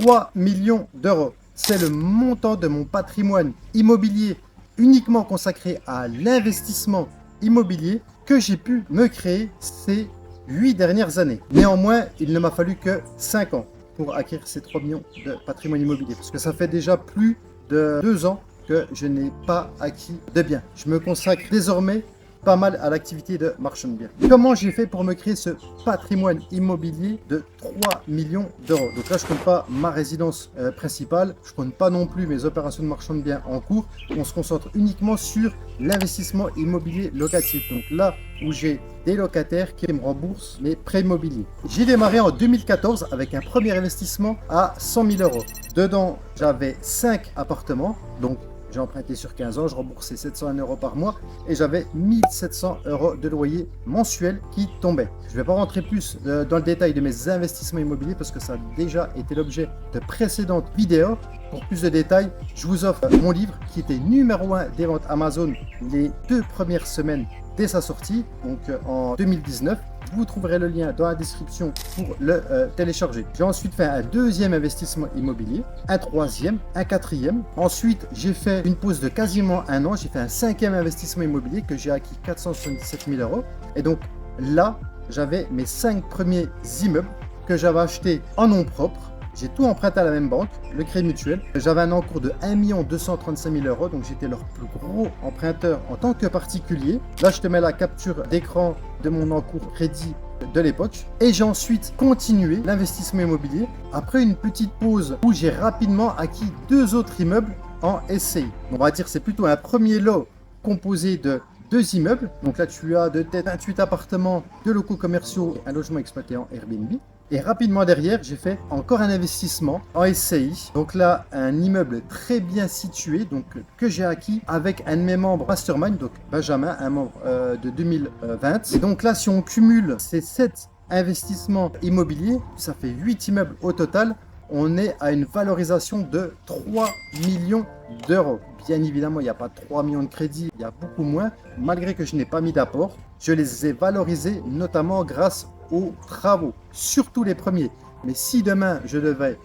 3 millions d'euros. C'est le montant de mon patrimoine immobilier uniquement consacré à l'investissement immobilier que j'ai pu me créer ces 8 dernières années. Néanmoins, il ne m'a fallu que 5 ans pour acquérir ces 3 millions de patrimoine immobilier, parce que ça fait déjà plus de 2 ans que je n'ai pas acquis de biens. Je me consacre désormais pas mal à l'activité de marchand de biens. Comment j'ai fait pour me créer ce patrimoine immobilier de 3 millions d'euros? Donc là, je ne compte pas ma résidence principale, je ne compte pas non plus mes opérations de marchand de biens en cours. On se concentre uniquement sur l'investissement immobilier locatif. Donc là où j'ai des locataires qui me remboursent mes prêts immobiliers. J'ai démarré en 2014 avec un premier investissement à 100 000 euros. Dedans, j'avais 5 appartements, donc j'ai emprunté sur 15 ans, je remboursais 701 euros par mois et j'avais 1700 euros de loyer mensuel qui tombait. Je ne vais pas rentrer plus dans le détail de mes investissements immobiliers parce que ça a déjà été l'objet de précédentes vidéos. Pour plus de détails, je vous offre mon livre qui était numéro 1 des ventes Amazon les 2 premières semaines dès sa sortie, donc en 2019. Vous trouverez le lien dans la description pour le télécharger. J'ai ensuite fait un deuxième investissement immobilier, un troisième, un quatrième. Ensuite, j'ai fait une pause de quasiment un an. J'ai fait un cinquième investissement immobilier que j'ai acquis 477 000 euros. Et donc là, j'avais mes 5 premiers immeubles que j'avais achetés en nom propre. J'ai tout emprunté à la même banque, le Crédit Mutuel. J'avais un encours de 1 235 000 euros, donc j'étais leur plus gros emprunteur en tant que particulier. Là, je te mets la capture d'écran de mon encours crédit de l'époque. Et j'ai ensuite continué l'investissement immobilier après une petite pause où j'ai rapidement acquis 2 autres immeubles en SCI. On va dire c'est plutôt un premier lot composé de 2 immeubles. Donc là, tu as de tête 28 appartements, 2 locaux commerciaux, un logement exploité en Airbnb. Et rapidement derrière, j'ai fait encore un investissement en SCI. Donc là, un immeuble très bien situé, donc que j'ai acquis avec un de mes membres Mastermind, donc Benjamin, un membre de 2020. Et donc là, si on cumule ces 7 investissements immobiliers, ça fait 8 immeubles au total. On est à une valorisation de 3 millions d'euros. Bien évidemment, il n'y a pas 3 millions de crédits, il y a beaucoup moins. Malgré que je n'ai pas mis d'apport, je les ai valorisés notamment grâce aux travaux, surtout les premiers. Mais si demain je devais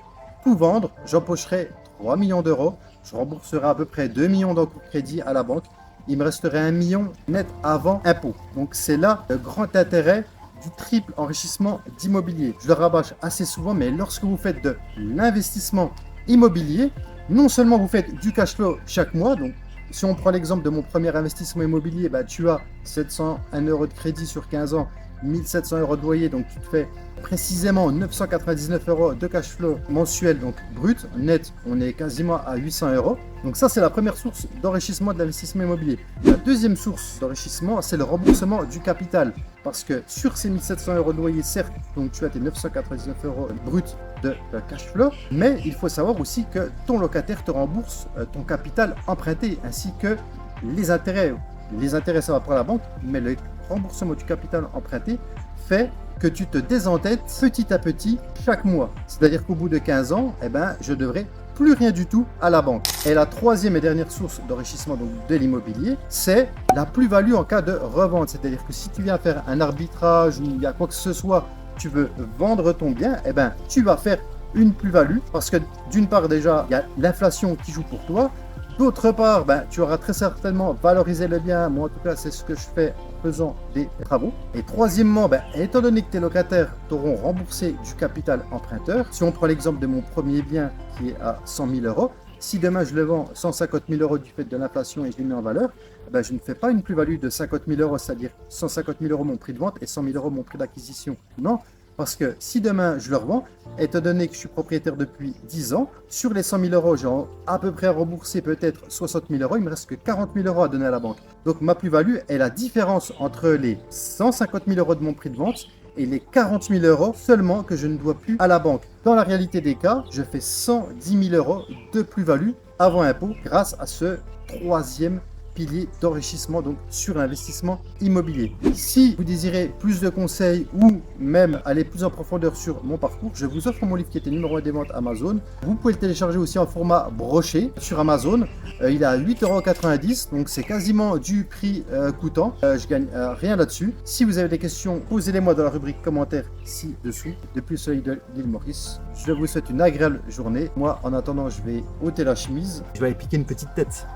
tout vendre, j'empocherais 3 millions d'euros, je rembourserais à peu près 2 millions d'encours crédit à la banque, il me resterait 1 million net avant impôt. Donc c'est là le grand intérêt du triple enrichissement d'immobilier. Je le rabâche assez souvent, mais lorsque vous faites de l'investissement immobilier, non seulement vous faites du cash flow chaque mois, donc si on prend l'exemple de mon premier investissement immobilier, tu as 701 euros de crédit sur 15 ans, 1700 euros de loyer, donc tu te fais précisément 999 euros de cash flow mensuel, donc brut, net, on est quasiment à 800 euros. Donc ça, c'est la première source d'enrichissement de l'investissement immobilier. La deuxième source d'enrichissement, c'est le remboursement du capital. Parce que sur ces 1700 euros de loyer, certes, donc tu as tes 999 euros brut de cash flow, mais il faut savoir aussi que ton locataire te rembourse ton capital emprunté, ainsi que les intérêts. Les intérêts, ça va pour la banque, mais le remboursement du capital emprunté fait que tu te désendettes petit à petit chaque mois. C'est-à-dire qu'au bout de 15 ans, je devrais plus rien du tout à la banque. Et la troisième et dernière source d'enrichissement de l'immobilier, c'est la plus-value en cas de revente. C'est-à-dire que si tu viens faire un arbitrage ou il y a quoi que ce soit, tu veux vendre ton bien, tu vas faire une plus-value parce que d'une part déjà, il y a l'inflation qui joue pour toi. D'autre part, tu auras très certainement valorisé le bien. Moi, en tout cas, c'est ce que je fais en faisant des travaux. Et troisièmement, étant donné que tes locataires t'auront remboursé du capital emprunteur, si on prend l'exemple de mon premier bien qui est à 100 000 euros, si demain je le vends 150 000 euros du fait de l'inflation et je le mets en valeur, je ne fais pas une plus-value de 50 000 euros, c'est-à-dire 150 000 euros mon prix de vente et 100 000 euros mon prix d'acquisition. Non. Parce que si demain je le revends, étant donné que je suis propriétaire depuis 10 ans, sur les 100 000 euros, j'ai à peu près remboursé peut-être 60 000 euros, il me reste que 40 000 euros à donner à la banque. Donc ma plus-value est la différence entre les 150 000 euros de mon prix de vente et les 40 000 euros seulement que je ne dois plus à la banque. Dans la réalité des cas, je fais 110 000 euros de plus-value avant impôt grâce à ce troisième piliers d'enrichissement, donc sur investissement immobilier. Si vous désirez plus de conseils ou même aller plus en profondeur sur mon parcours, je vous offre mon livre qui était numéro 1 des ventes Amazon. Vous pouvez le télécharger aussi en format broché sur Amazon. Il est à 8,90 €, donc c'est quasiment du prix coûtant. Je gagne rien là-dessus. Si vous avez des questions, posez-les-moi dans la rubrique commentaires ci-dessous. Depuis le soleil de l'île Maurice, je vous souhaite une agréable journée. Moi, en attendant, je vais ôter la chemise. Je vais aller piquer une petite tête.